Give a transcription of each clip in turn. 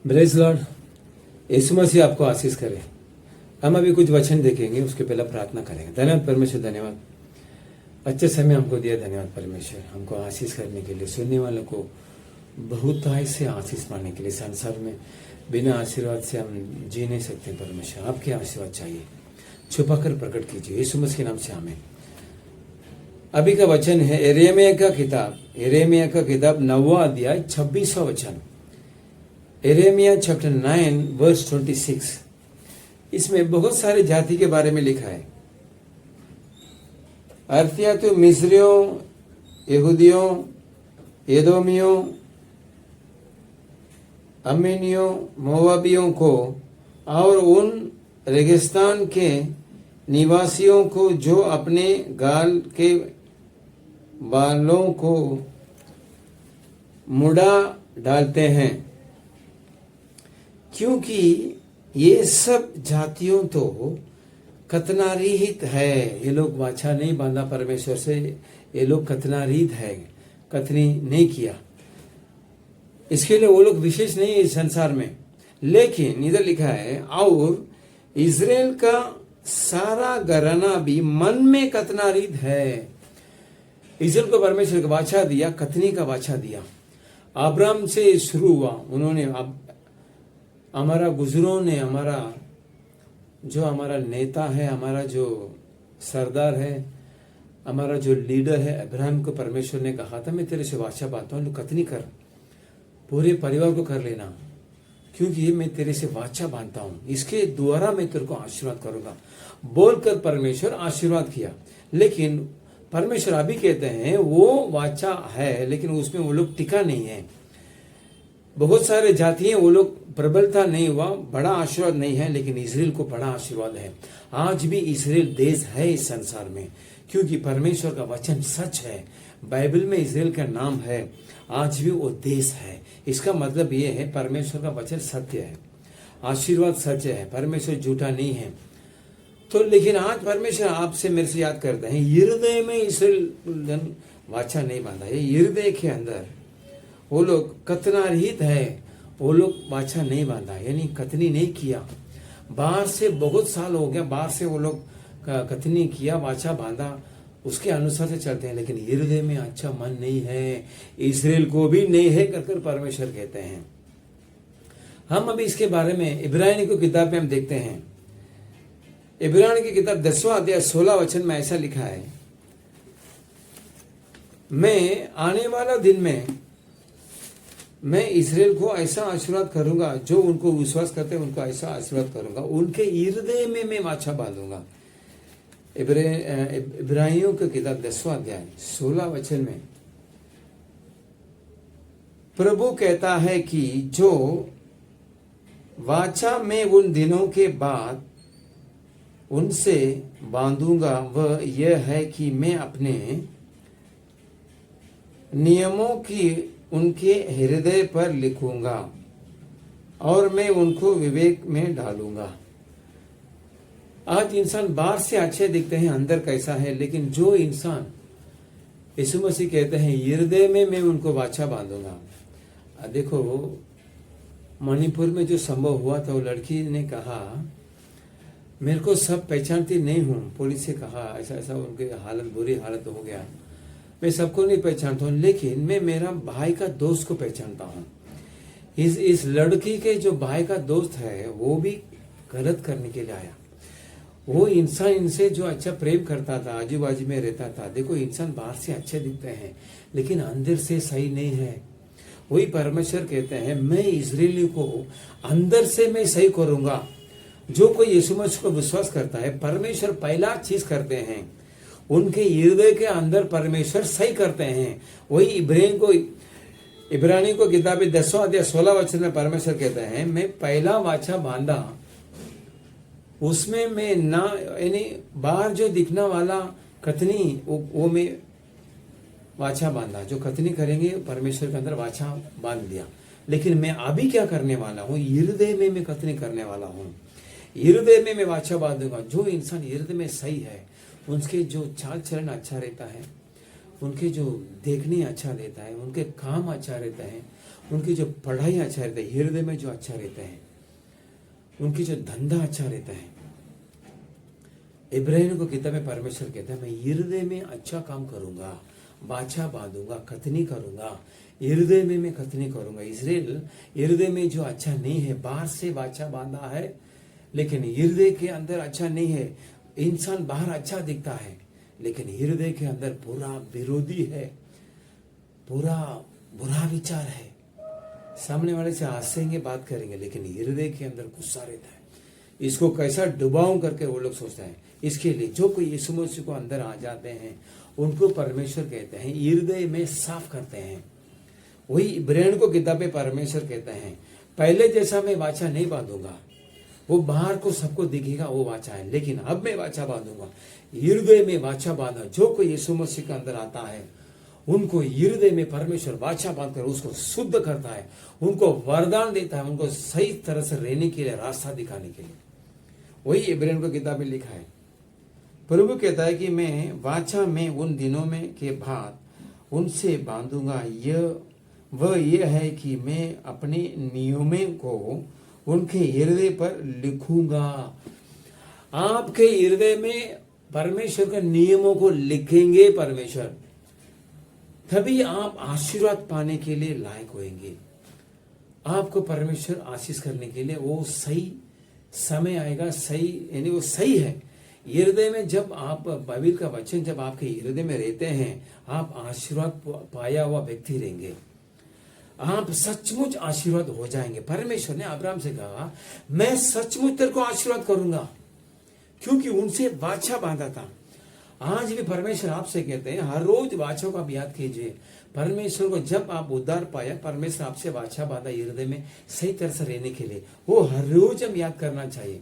Praise Lord. यीशु मसीह आपको आशीष करे। हम अभी कुछ वचन देखेंगे, उसके पहले प्रार्थना करेंगे। धन्यवाद परमेश्वर, धन्यवाद अच्छे समय हमको दिया। धन्यवाद परमेश्वर, हमको आशीष करने के लिए, सुनने वालों को बहुताई से आशीष पाने के लिए। संसार में बिना आशीर्वाद से हम जी नहीं सकते। परमेश्वर आपके आशीर्वाद चाहिए, छुपा कर प्रकट कीजिए यीशु मसीह के नाम से, आमीन। अभी का वचन है यिर्मयाह का किताब 9वां अध्याय 26वां वचन। यिर्मयाह चैप्टर 9 वर्स 26। इसमें बहुत सारे जाति के बारे में लिखा है। अर्थात तो मिस्रियों, यहूदियों, एदोमियों, अम्मीनियों, मोवाबियों को और उन रेगिस्तान के निवासियों को जो अपने गाल के बालों को मुड़ा डालते हैं, क्योंकि ये सब जातियों तो कतनारहित है। ये लोग वाचा नहीं बांधा परमेश्वर से, ये लोग कतनारहित है, कतनी नहीं किया। इसके लिए वो लोग विशेष नहीं है इस संसार में। लेकिन इधर लिखा है, और इज़राइल का सारा घराना भी मन में कतनारहित है। इज़राइल को परमेश्वर का वाचा दिया, कतनी का वाचा दिया। अब्राहम से शुरू हुआ, उन्होंने हमारा बुजुर्गों ने, हमारा नेता है, हमारा जो सरदार है, हमारा जो लीडर है, अब्राहम को परमेश्वर ने कहा था, मैं तेरे से वाचा बांधता हूँ, कतनी कर, पूरे परिवार को कर लेना, क्योंकि ये मैं तेरे से वाचा बांधता हूँ, इसके द्वारा मैं तेरे को आशीर्वाद करूंगा बोलकर परमेश्वर आशीर्वाद किया। लेकिन परमेश्वर अभी कहते हैं वो वाचा है, लेकिन उसमें वो लोग टिका नहीं है। बहुत सारे जाति हैं, वो लोग प्रबलता नहीं हुआ, बड़ा आशीर्वाद नहीं है। लेकिन इज़राइल को बड़ा आशीर्वाद है। आज भी इज़राइल देश है इस संसार में, क्योंकि परमेश्वर का वचन सच है। बाइबल में इज़राइल का नाम है, आज भी वो देश है। इसका मतलब ये है परमेश्वर का वचन सत्य है, आशीर्वाद सच है, परमेश्वर झूठा नहीं है। तो लेकिन आज परमेश्वर आपसे मेरे से याद करते हैं, हृदय में इज़राइल वाचा नहीं बांधा है। हृदय के अंदर वो लोग कतनारहित है, वो लोग वाचा नहीं बांधा, यानी कतनी नहीं किया। बाहर से बहुत साल हो गया, बाहर से वो लोग कतनी किया, वाचा बांधा, उसके अनुसार से चलते हैं, लेकिन हृदय में अच्छा मन नहीं है। इज़राइल को भी नहीं है कर परमेश्वर कहते हैं। हम अभी इसके बारे में इब्रानियों की किताब में हम देखते हैं। इब्रानियों की किताब 10वां अध्याय 16 वचन में ऐसा लिखा है, मैं आने वाला दिन में मैं इज़राइल को ऐसा आशीर्वाद करूंगा, जो उनको विश्वास करते हैं उनको ऐसा आशीर्वाद करूंगा, उनके हृदय में मैं वाचा बांधूंगा। इब्रानियों की किताब 10वां अध्याय 16 वचन में प्रभु कहता है कि जो वाचा मैं उन दिनों के बाद उनसे बांधूंगा, वह यह है कि मैं अपने नियमों की उनके हृदय पर लिखूंगा और मैं उनको विवेक में डालूंगा। आज इंसान बाहर से अच्छे दिखते हैं, अंदर कैसा है। लेकिन जो इंसान, यीशु मसीह कहते हैं हृदय में मैं उनको वाचा बांधूंगा। देखो मणिपुर में जो संभव हुआ था, वो लड़की ने कहा मेरे को सब पहचानती नहीं हूँ। पुलिस से कहा ऐसा ऐसा, उनकी हालत बुरी हालत हो गया, मैं सबको नहीं पहचानता हूँ, लेकिन मैं मेरा भाई का दोस्त को पहचानता हूँ। इस लड़की के जो भाई का दोस्त है वो भी गलत करने के लिए आया। वो इंसान इनसे जो अच्छा प्रेम करता था, आजू बाजू में रहता था। देखो इंसान बाहर से अच्छे दिखते हैं, लेकिन अंदर से सही नहीं है। वही परमेश्वर कहते हैं, मैं इज़राइली को अंदर से मैं सही करूंगा। जो कोई यीशु मसीह को विश्वास करता है, परमेश्वर पहला चीज करते हैं, उनके हृदय के अंदर परमेश्वर सही करते हैं। वही इब्रानियों को किताब 10वां अध्याय 16 वचन में परमेश्वर कहते हैं, मैं पहला वाचा बांधा, उसमें मैं ना, यानी बाहर जो दिखना वाला कतनी, वो मैं वाचा बांधा। जो कतनी करेंगे परमेश्वर के अंदर वाचा बांध दिया। लेकिन मैं अभी क्या करने वाला हूँ, हृदय में मैं कतनी करने वाला हूँ, हृदय में मैं वाचा बांधूंगा। जो इंसान हृदय में सही है, उनके जो चाल चलन अच्छा रहता है, उनके जो देखने अच्छा रहता है, उनके काम अच्छा रहता है, उनकी जो पढ़ाई अच्छा रहता है, हृदय में जो अच्छा रहता है, उनकी जो धंधा अच्छा रहता है। इब्राहिम को किताब में परमेश्वर कहता है, मैं हृदय में अच्छा काम करूंगा, बाछा बांधूंगा, खतनी करूंगा, हृदय में मैं खतनी करूंगा। इजराइल हृदय में जो अच्छा नहीं है, बाहर से बाछा बांधा है लेकिन हृदय के अंदर अच्छा नहीं है। इंसान बाहर अच्छा दिखता है लेकिन हृदय के अंदर पूरा विरोधी है, पूरा बुरा विचार है। सामने वाले से हंसेंगे, बात करेंगे, लेकिन हृदय के अंदर गुस्सा रहता है। इसको कैसा डुबाऊं करके वो लोग सोचते हैं। इसके लिए जो कोई यीशु मसीह को अंदर आ जाते हैं उनको परमेश्वर कहते हैं हृदय में साफ करते हैं। वही इब्राहिम को किताब में परमेश्वर कहते हैं, पहले जैसा मैं वाचा नहीं बांधूंगा, वो बाहर को सबको दिखेगा वो वाचा है, लेकिन अब मैं वाचा बांधूंगा। हृदय में वाचा बांधा। जो कोई यीशु मसीह के अंदर आता है उनको हृदय में परमेश्वर वाचा बांधकर उसको शुद्ध करता है, उनको वरदान देता है, उनको सही तरह से रहने के लिए, रास्ता दिखाने के लिए। वही इब्राहिम को किताब में लिखा है। प्रभु कहता है कि मैं वाचा में उन दिनों में के बाद उनसे बांधूंगा, वह यह है कि मैं अपने नियमों को उनके हृदय पर लिखूंगा। आपके हृदय में परमेश्वर के नियमों को लिखेंगे परमेश्वर, तभी आप आशीर्वाद पाने के लिए लायक होंगे। आपको परमेश्वर आशीष करने के लिए वो सही समय आएगा, सही यानी वो सही है। हृदय में जब आप बाइबल का वचन जब आपके हृदय में रहते हैं, आप आशीर्वाद पाया हुआ व्यक्ति रहेंगे, आप सचमुच आशीर्वाद हो जाएंगे। परमेश्वर ने अब्राहम से कहा, मैं सचमुच तेरे को आशीर्वाद करूंगा, क्योंकि उनसे वाचा बांधा था। आज भी परमेश्वर आपसे कहते हैं, हर रोज वाचा को आप याद कीजिए। परमेश्वर को जब आप उद्धार पाया, परमेश्वर आपसे वाचा बांधा हृदय में सही तरह से रहने के लिए, वो हर रोज हम याद करना चाहिए,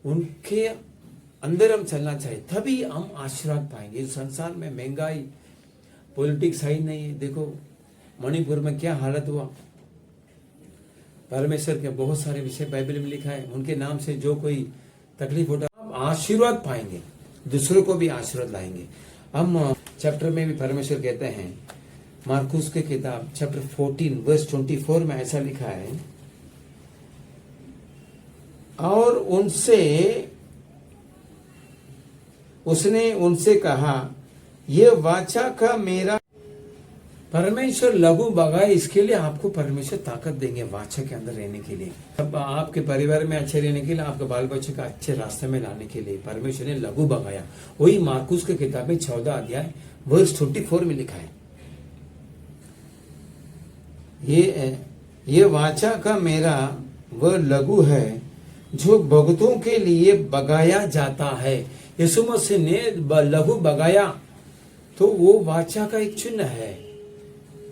उनके अंदर हम चलना चाहिए, तभी हम आशीर्वाद पाएंगे। इस संसार में महंगाई, पॉलिटिक्स सही नहीं है। देखो मणिपुर में क्या हालत हुआ। परमेश्वर के बहुत सारे विषय बाइबल में लिखा है, उनके नाम से जो कोई तकलीफ होता है, आप आशीर्वाद पाएंगे, दूसरों को भी आशीर्वाद लाएंगे। हम चैप्टर में भी परमेश्वर कहते हैं, मार्कुस के किताब चैप्टर 14 वर्स 24 में ऐसा लिखा है, और उसने उनसे कहा, यह वाचा का मेरा परमेश्वर लघु बगाए। इसके लिए आपको परमेश्वर ताकत देंगे वाचा के अंदर रहने के लिए, अब आपके परिवार में अच्छे रहने के लिए, आपके बाल बच्चे का अच्छे रास्ते में लाने के लिए परमेश्वर ने लघु बगाया। वही मार्कुस के किताब में 14 अध्याय वर्स 24 में लिखा है, ये वाचा का मेरा वह लघु है जो भक्तों के लिए बगाया जाता है। यीशु मसीह ने लघु बगाया तो वो वाचा का एक चिन्ह है।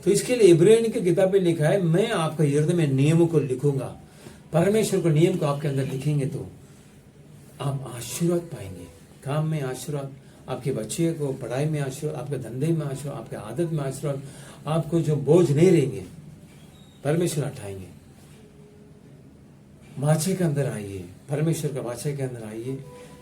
तो इसके लिए इब्राहिम की किताब में लिखा है, मैं आपके हृदय में नियमों को लिखूंगा। परमेश्वर को नियम को आपके अंदर लिखेंगे तो आप आशीर्वाद पाएंगे, काम में आशीर्वाद, आपके बच्चे को पढ़ाई में आशीर्वाद, आपके धंधे में आशीर्वाद, आपके आदत में आशीर्वाद, आपको जो बोझ नहीं रहेंगे परमेश्वर हटाएंगे। वाचा के अंदर आइए, परमेश्वर का वाचा के अंदर आइए।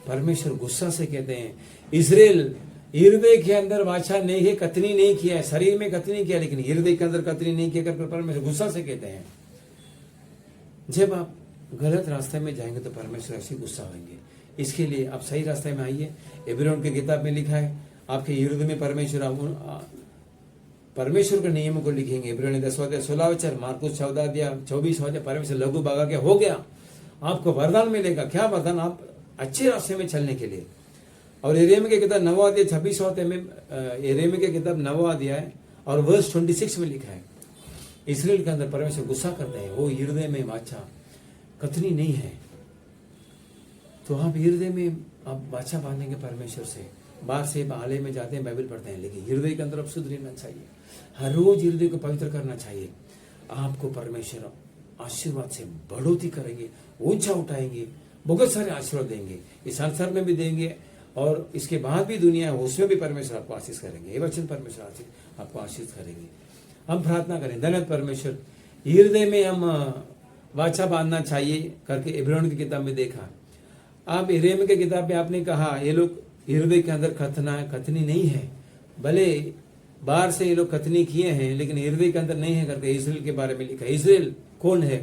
परमेश्वर गुस्सा से कहते हैं, इजराइल हृदय के अंदर वाचा नहीं है, कतनी नहीं किया है, शरीर में कतनी किया लेकिन हृदय के अंदर कतनी नहीं किया कर परमेश्वर गुस्सा से कहते हैं। जब आप गलत रास्ते में जाएंगे तो परमेश्वर ऐसे गुस्सा होंगे। इसके लिए आप सही रास्ते में आइए। इब्राहिम की किताब में लिखा है, आपके हृदय में परमेश्वर के नियमों को लिखेंगे। इब्राहिम 10:16, मार्कुस 14:24, परमेश्वर लघु बगा के हो गया, आपको वरदान मिलेगा। क्या वरदान? आप अच्छे रास्ते में चलने के लिए। और यिर्मयाह की किताब 9 अध्याय 26 में, यिर्मयाह की किताब 9 अध्याय और वर्स 26 में लिखा है, इसराइल के अंदर परमेश्वर गुस्सा करते हैं, वो हृदय में वाचा कतनी नहीं है। तो आप हृदय में आप वाचा बांधेंगे परमेश्वर से। बाहर से आलय में जाते हैं, बाइबल पढ़ते हैं, लेकिन हृदय के अंदर आप शुद्ध रहना चाहिए। हर रोज हृदय को पवित्र करना चाहिए। आपको परमेश्वर आशीर्वाद से बढ़ोतरी करेंगे, ऊंचा उठाएंगे, बहुत सारे आशीर्वाद देंगे, इस संसार में भी देंगे और इसके बाद भी दुनिया है उसमें भी परमेश्वर आपको आशीष करेंगे। ये वचन परमेश्वर आपको आशीष करेंगे। हम प्रार्थना करें, धन्यवाद परमेश्वर, हृदय में हम वाचा बांधना चाहिए करके इब्राहिम की किताब में देखा। आप यिर्मयाह की किताब में आपने कहा, ये लोग हृदय के अंदर कतनी नहीं है, भले बाहर से ये लोग कथनी किए हैं लेकिन हृदय के अंदर नहीं है करके इस्राएल के बारे में लिखा। इस्राएल कौन है?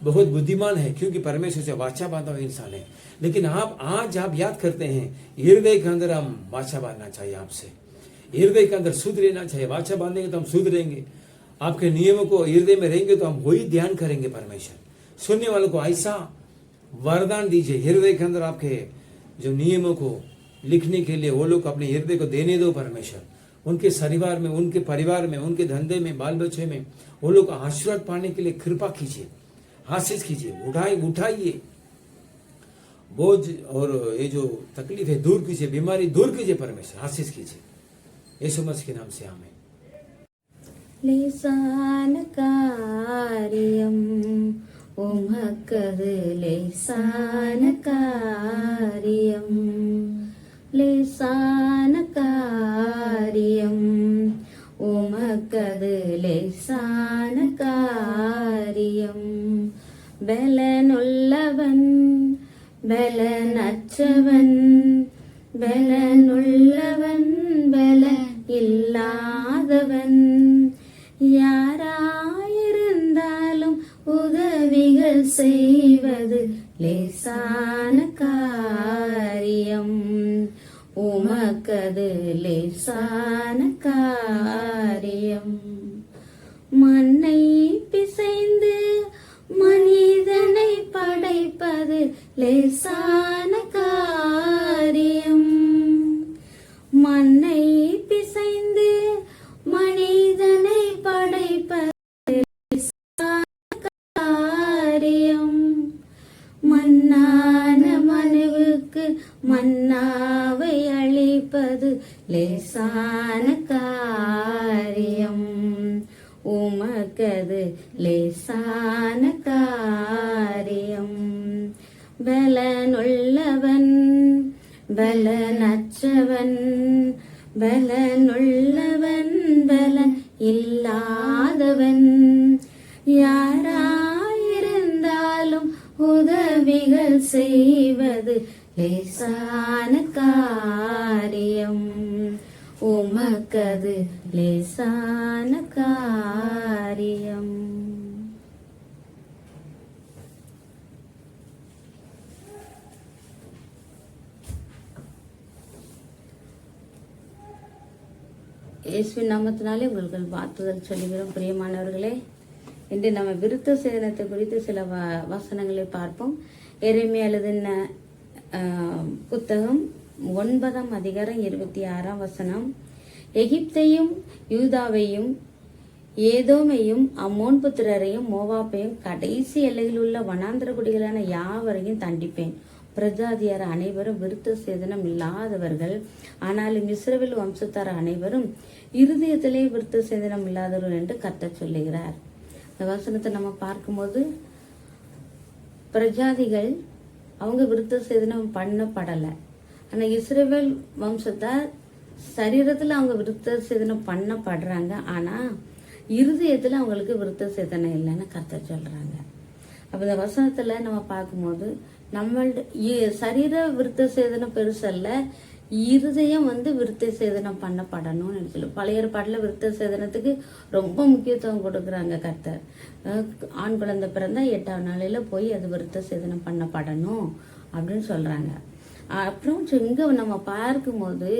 बहुत बुद्धिमान है, क्योंकि परमेश्वर से वाचा बांधा हुआ इंसान है। लेकिन आज आप याद करते हैं, हृदय के अंदर हम वाचा बांधना चाहिए। आपसे हृदय के अंदर शुद्ध रहना चाहिए। वाचा बांधेंगे तो हम शुद्ध रहेंगे। आपके नियमों को हृदय में रहेंगे तो हम वही ध्यान करेंगे। परमेश्वर सुनने वालों को ऐसा वरदान दीजिए, हृदय के अंदर आपके जो नियमों को लिखने के लिए वो लोग अपने हृदय को देने दो। परमेश्वर उनके परिवार में, उनके परिवार में, उनके धंधे में, बाल बच्चे में वो लोग आशीर्वाद पाने के लिए कृपा कीजिए, आशीष कीजिए, उठाइए बोझ और ये जो तकलीफ है दूर कीजिए, बीमारी दूर कीजिए। परमेश्वर आशीष कीजिए। यीशु मसीह के नाम से आमीन। லேசான காரியம் உமக்கது லேசான காரியம், லேசான காரியம் உமக்கது லேசான காரியம். பலனுள்ளவன் பலனற்றவன், பலனுள்ளவன் பலன் இல்லாதவன், யாராயிருந்தாலும் உதவிகள் செய்வது லேசான காரியம். உமக்கது லேசான காரியம். மண்ணை பிசைந்து மனிதனை படைப்பது லேசான காரியம். மண்ணை பிசைந்து மனிதனை படைப்பது காரியம். மன்னான மனுவுக்கு மன்னாவை அளிப்பது லேசான காரியம். உமக்கது லேசான காரியம். பலனுள்ளவன் பலனற்றவன், பலனுள்ளவன் பலன் இல்லாதவன், யாராயிருந்தாலும் உதவிகள் செய்வது லேசான காரியம். உமக்கது லேசான காரியம். இயேசுவின் நாமத்தினாலே உங்களுக்கு வாழ்த்துதல் சொல்லுகிறோம். பிரியமானவர்களே, இன்று நம்ம விருத்த சேதனத்தை குறித்து சில வசனங்களை பார்ப்போம். எரேமியா எழுதின புத்தகம் 9ஆம் அதிகாரம் 26ஆம் வசனம். எகிப்தையும் யூதாவையும் ஏதோமையும் அம்மோன் புத்திரரையும் மோவாப்பையும் கடைசி எல்லையில் உள்ள வனாந்திர குடிகளான யாவரையும் தண்டிப்பேன். பிரஜாதியார் அனைவரும் விருத்த சேதனம் இல்லாதவர்கள், ஆனாலும் இஸ்ரவேல் வம்சத்தார் அனைவரும் இருதயத்திலே விருத்த சேதனம் இல்லாதவர்கள் என்று கர்த்தர் சொல்லுகிறார். இந்த வசனத்தை நம்ம பார்க்கும்போது பிரஜாதிகள் அவங்க விருத்த சேதனம் பண்ணப்படலை. ஆனா இஸ்ரவேல் வம்சத்தார் சரீரத்துல அவங்க விருத்த சேதனம் பண்ணப்படுறாங்க, ஆனா இருதயத்துல அவங்களுக்கு விருத்த சேதனம் இல்லைன்னு கர்த்தர் சொல்றாங்க. அப்ப இந்த வசனத்துல நம்ம பார்க்கும்போது நம்மளோட சரீர விருத்த சேதனம் பெருசல்ல, இருதயம் விருத்த சேதனம் பண்ணப்படணும்னு சொல்லி பழைய ஏற்பாடுல விருத்த சேதனத்துக்கு ரொம்ப முக்கியத்துவம் கொடுக்குறாங்க கர்த்தர். ஆண் குழந்தை பிறந்தா 8ஆம் நாளையில போய் அது விருத்த சேதனம் பண்ணப்படணும் அப்படின்னு சொல்றாங்க. அப்புறம் இங்க நம்ம பார்க்கும்போது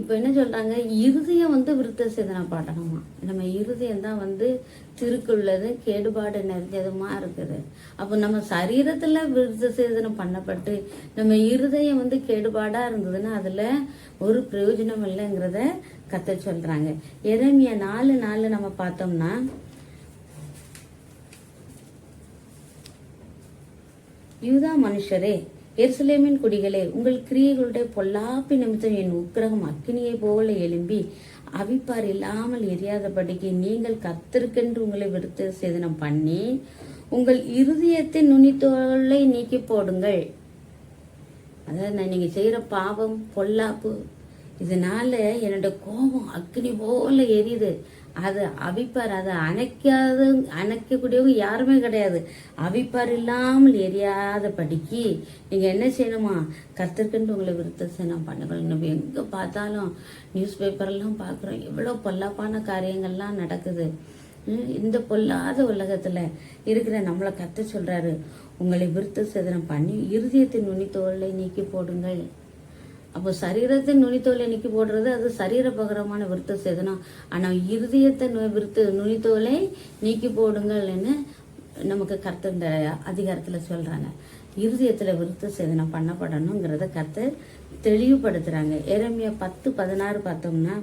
இப்ப என்ன சொல்றாங்க, இருதயம் விருத்த சேதனம் படணுமா. நம்ம இருதயம் தான் திருக்குள்ளது கேடுபாடு நிறைஞ்சதுமா இருக்குது. அப்போ நம்ம சரீரத்துல விருத்த சேதனம் பண்ணப்பட்டு நம்ம இருதயம் கேடுபாடா இருந்ததுன்னா அதுல ஒரு பிரயோஜனம் இல்லைங்கிறத கர்த்தர் சொல்றாங்க. எரேமியா 4:4 நம்ம பார்த்தோம்னா, யூதா மனுஷரே, எருசலேமின் குடிகளே, உங்கள் கிரியைகளுடைய பொல்லாப்பி நிமித்தம் என் உக்கிரகம் அக்கினியை போல எழும்பி அவிப்பார் இல்லாமல் எரியாதபடிக்கு நீங்கள் கர்த்தருக்கென்று உங்களை விருத்த சேதனம் பண்ணி உங்கள் இருதயத்தின் நுனித்தோலை நீக்கி போடுங்கள். அதாவது நீங்க செய்யற பாவம் பொல்லாப்பு, இதனால என்னோட கோபம் அக்னி போல எரியுது. அது அவிப்பார், அதை அணைக்கக்கூடியவங்க யாருமே கிடையாது. அவிப்பார் இல்லாமல் எரியாத படிக்கு நீங்க என்ன செய்யணுமா, கர்த்தருக்கென்று உங்களை விருத்த சேதனம் பண்ணுங்கள். நம்ம எங்க பார்த்தாலும் நியூஸ் பேப்பர்லாம் பார்க்குறோம், எவ்வளோ பொல்லாப்பான காரியங்கள்லாம் நடக்குது. இந்த பொல்லாத உலகத்துல இருக்கிற நம்மளை கர்த்தர் சொல்றாரு, உங்களை விருத்த சேதனம் பண்ணி இருதயத்தின் நுனித்தோலை நீக்கி போடுங்கள். அப்போ சரீரத்தின் நுனித்தோலை நீக்கி போடுறது அது சரீரபகரமான விருத்த சேதனம். ஆனால் இருதயத்தை நுனித்தோலை நீக்கி போடுங்கள்னு நமக்கு கர்த்தர் இந்த அதிகாரத்தில் சொல்றாங்க. இருதயத்தில் விருத்த சேதனம் பண்ணப்படணுங்கிறத கர்த்தர் தெளிவுபடுத்துறாங்க. எரேமியா 10:16 பார்த்தோம்னா,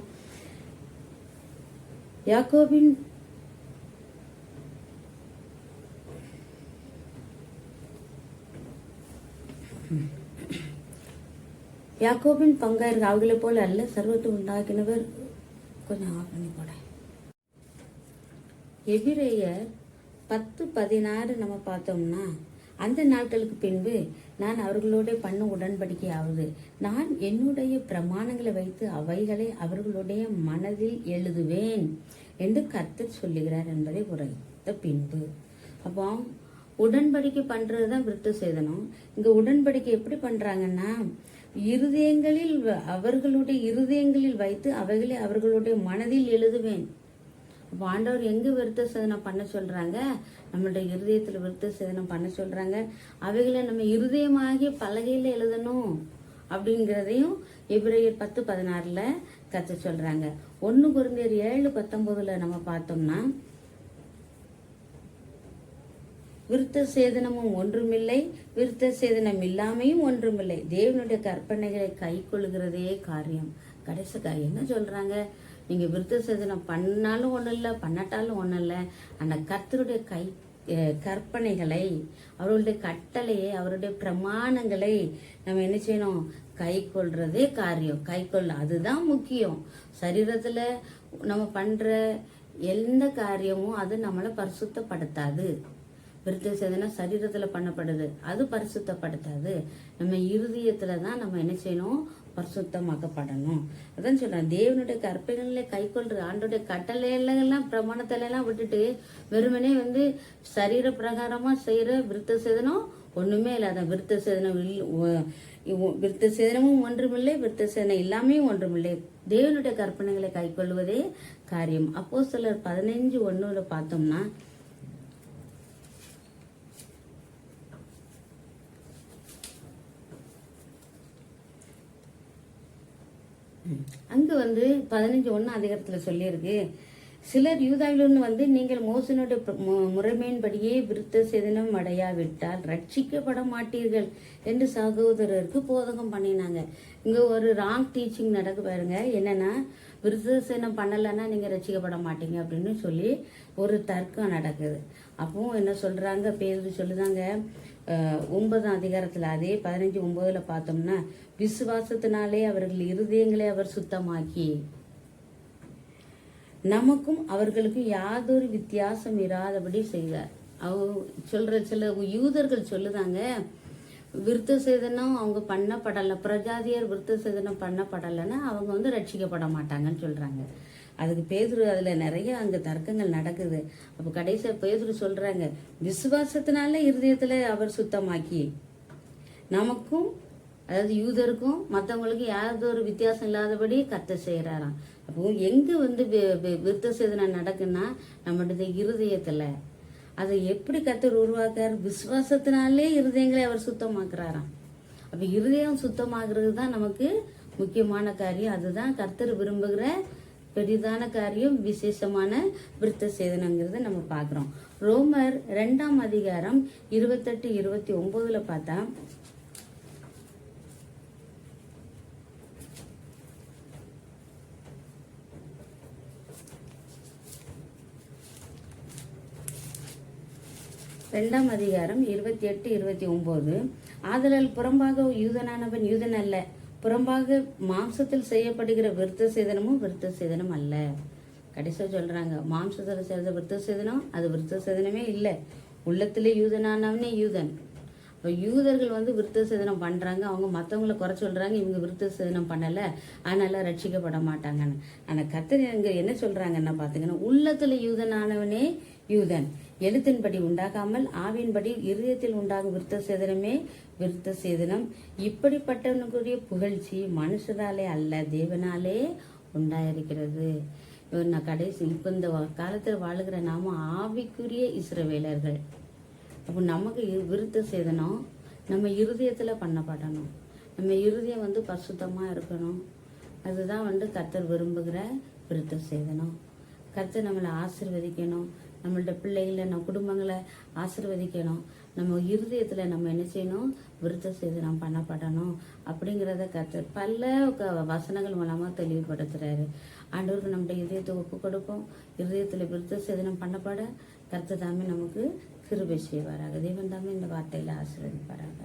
யாக்கோபின் பங்காயிருக்கு அவர்களை போல அல்ல, சர்வத்தை உண்டாக்கினவர். கொஞ்சம் ஆஃப் பண்ணி போட. எபிரேயர் 10:16 நம்ம பார்த்தோம்னா, அந்த நாட்களுக்கு பின்பு நான் அவர்களோட பண்ண உடன்படிக்கையாவது, நான் என்னுடைய பிரமாணங்களை வைத்து அவைகளை அவர்களுடைய மனதில் எழுதுவேன் என்று கர்த்தர் சொல்லுகிறார் என்பதை உரைத்த பின்பு. அப்போ உடன்படிக்கை பண்றதுதான் விருத்த சேதனம். இங்க உடன்படிக்கை எப்படி பண்றாங்கன்னா, அவர்களுடைய இருதயங்களில் வைத்து அவைகளை அவர்களுடைய மனதில் எழுதுவேன். அப்போ ஆண்டவர் எங்க விருத்த சேதனம் பண்ண சொல்றாங்க, நம்மளுடைய இருதயத்துல விருத்த சேதனம் பண்ண சொல்றாங்க. அவைகளை நம்ம இருதயமாகிய பலகையில எழுதணும் அப்படிங்கிறதையும் எபிரேயர் 10:16 கர்த்தர் சொல்றாங்க. 1 கொரிந்தியர் 7:19 நம்ம பார்த்தோம்னா, விருத்த சேதனமும் ஒன்றுமில்லை, விருத்த சேதனம் இல்லாமையும் ஒன்றுமில்லை, தேவனுடைய கற்பனைகளை கை கொள்ளுகிறதே காரியம். கடைசி என்ன சொல்றாங்க, நீங்க விருத்த சேதனம் பண்ணாலும் ஒன்றும் இல்லை, பண்ணட்டாலும் ஒன்றும் இல்லை, அந்த கர்த்தருடைய கற்பனைகளை, அவருடைய கட்டளையை, அவருடைய பிரமாணங்களை நம்ம என்ன செய்யணும், கை கொள்றதே காரியம். கை கொள்ள அதுதான் முக்கியம். சரீரத்துல நம்ம பண்ற எந்த காரியமும் அது நம்மளை பரிசுத்தப்படுத்தாது. விருத்த சேதனம் சரீரத்துல பண்ணப்படுது, அது பரிசுத்தப்படுத்தாது. நம்ம இருதயத்துலதான் நம்ம என்ன செய்யணும், பரிசுத்தமாக்கப்படணும். அதான் சொல்றேன், தேவனுடைய கற்பனைகளை கை கொள்ற, ஆண்டோடைய கட்டளையெல்லாம் பிரமாணத்துல எல்லாம் விட்டுட்டு வெறுமனே சரீர பிரகாரமா செய்யற விருத்த சேதனம் ஒண்ணுமே இல்லாத. விருத்த சேதனமும் ஒன்றுமில்லை, விருத்த சேதனம் இல்லாமையும் ஒன்றுமில்லை, தேவனுடைய கற்பனைகளை கை கொள்வதே காரியம். அப்போஸ்தலர் 15:1 பார்த்தோம்னா, அங்க 15:1 அதிகாரத்துல சொல்லியிருக்கு, சிலர் யூதாவிலிருந்து நீங்கள் மோசனுடைய முறைமையின்படியே விருத்த சேதனம் அடையாவிட்டால் ரட்சிக்கப்பட மாட்டீர்கள் என்று சகோதரருக்கு போதகம் பண்ணினாங்க. இங்க ஒரு ராங் டீச்சிங் நடக்கு பாருங்க. என்னன்னா, விருத்த சேதனம் பண்ணலைன்னா நீங்க ரட்சிக்கப்பட மாட்டீங்க அப்படின்னு சொல்லி ஒரு தர்க்கம் நடக்குது. அப்போ என்ன சொல்றாங்க, பேரு சொல்லுதாங்க 9ஆம் அதிகாரத்துல அதே 15:9 பார்த்தோம்னா, விசுவாசத்தினாலே அவர்கள் இருதயங்களை அவர் சுத்தமாக்கி நமக்கும் அவர்களுக்கும் யாதொரு வித்தியாசம் இராதபடி செய்தார். சில யூதர்கள் சொல்லுதாங்க, விருத்த சேதனம் அவங்க பண்ணப்படலை, பிரஜாதியர் விருத்த சேதனம் பண்ணப்படலைன்னா அவங்க ரட்சிக்கப்பட மாட்டாங்கன்னு சொல்றாங்க. அதுக்கு பேதுரு அதுல நிறைய அங்க தர்க்கங்கள் நடக்குது. அப்ப கடைசியா பேதுரு சொல்றாங்க, விசுவாசத்தினால இருதயத்துல அவர் சுத்தமாக்கி நமக்கும், அதாவது யூதருக்கும் மற்றவங்களுக்கும் யாவது ஒரு வித்தியாசம் இல்லாதபடி கர்த்தர் செய்யறாராம். அப்போ எங்க விருத்த சேதனம் நடக்குன்னா நம்மளுடைய இருதயத்துல. அதை எப்படி கர்த்தர் உருவாக்குறார், விசுவாசத்தினாலே இருதயங்களை அவர் சுத்தமாக்குறாராம். அப்ப இருதயம் சுத்தமாகிறது தான் நமக்கு முக்கியமான காரியம். அதுதான் கர்த்தர் விரும்புகிற பெரிதான காரியம், விசேஷமான விருத்த சேதனங்கிறத நம்ம பார்க்கிறோம். ரோமர் 2ஆம் அதிகாரம் 28-29 பார்த்தா, ரெண்டாம் அதிகாரம் 28-29, ஆதலால் புறம்பாக யூதனானவன் யூதன் அல்ல, புறம்பாக மாம்சத்தில் செய்யப்படுகிற விருத்த சேதனமும் விருத்த சேதனம் அல்ல. கடைசியா சொல்றாங்க, மாம்சத்தில் செய்த விருத்த சேதனம் அது விருத்த சேதனமே இல்லை, உள்ளத்திலே யூதனானவனே யூதன். இப்போ யூதர்கள் வந்து விருத்த சேதனம் பண்றாங்க, அவங்க மற்றவங்கள குறை சொல்றாங்க, இவங்க விருத்த சேதனம் பண்ணல, அதனால ரட்சிக்கப்பட மாட்டாங்கன்னு. ஆனா கர்த்தர் இங்க என்ன சொல்றாங்கன்னா பாத்தீங்கன்னா, உள்ளத்துல யூதனானவனே யூதன், எழுத்தின்படி உண்டாகாமல் ஆவியின்படி இருதயத்தில் உண்டாகும் விருத்த சேதனமே விருத்த சேதனம். இப்படிப்பட்டவனுக்குரிய புகழ்ச்சி மனுஷராலே அல்ல, தேவனாலே உண்டாயிருக்கிறது. நான் கடைசி இப்ப இந்த காலத்தில் வாழுகிற நாம ஆவிக்குரிய இஸ்ரவேலர்கள். அப்போ நமக்கு விருத்த சேதனம் நம்ம இருதயத்துல பண்ணப்படணும். நம்ம இருதயம் வந்து பரிசுத்தமா இருக்கணும். அதுதான் வந்து கர்த்தர் விரும்புகிற விருத்த சேதனம். கர்த்தர் நம்மளை ஆசீர்வதிக்கணும், நம்மள்ட பிள்ளைகளை நம்ம குடும்பங்களை ஆசீர்வதிக்கணும். நம்ம இருதயத்துல நம்ம என்ன செய்யணும், விருத்த சேதனம் பண்ணப்படணும் அப்படிங்கிறத கர்த்தர் பல வசனங்கள் மூலமா தெளிவுபடுத்துறாரு. ஆண்டவருக்கு நம்முடைய இதயத்தை ஒப்பு கொடுப்போம். இருதயத்துல விருத்த சேதனம் பண்ணப்பட கர்த்தர் தாமே நமக்கு கிருபை செய்வாராக. தேவன் தாமே இந்த வார்த்தையில ஆசீர்வதிப்பாராக.